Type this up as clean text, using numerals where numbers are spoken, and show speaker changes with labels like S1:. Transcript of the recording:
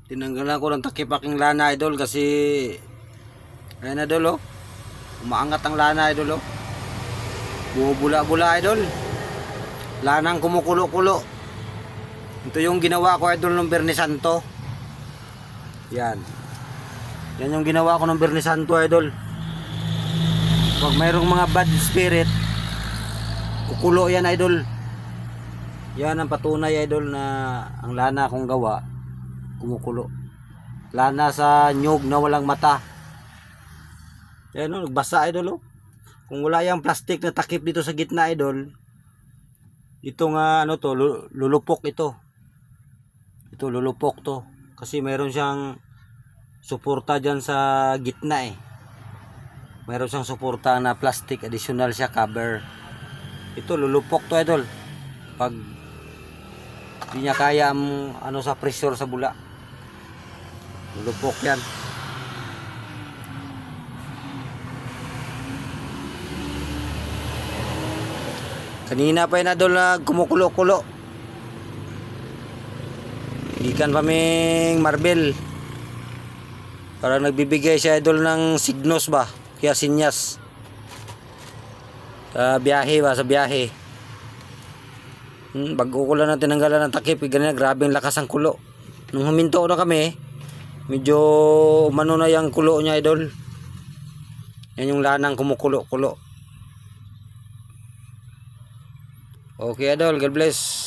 S1: Tinanggalan ko ng takip-aking lana, idol, kasi ayan, idol, oh. Umaangat ang lana, idol, oh. Bumubula-bula, idol. Lanang kumukulo-kulo. Ito yung ginawa ko, idol, ng Biyernes Santo. Yan. Yan yung ginawa ko ng Biyernes Santo, idol. Pag mayroong mga bad spirit, kukulo yan, idol. Yan ang patunay, idol, na ang lana kong gawa kumukulo. Lana sa nyug na walang mata. Yan, oh, nagbasa, idol, oh. Kung wala yung plastic na takip dito sa gitna, idol, ito nga ano to, lulupok ito. Ito lulupok to kasi mayroon siyang suporta diyan sa gitna eh. Mayroon siyang suporta na plastic, additional siya cover. Ito lulupok to, idol. Pag di niya kaya ang ano sa pressure sa bula, lulupok yan. Kanina pa yun, idol, na kumukulo-kulo. Gikan pa ming Marvel. Parang nagbibigay siya, idol, ng signos ba? Kaya sinyas. Sa biyahe ba? Sa biyahe. Bago ko lang na tinanggalan ng takip. Ganyan, grabing lakas ang kulo. Nung huminto na kami, medyo umano na yung kulo niya, idol. Yan yung lanang kumukulo-kulo. Okay, idol, God bless.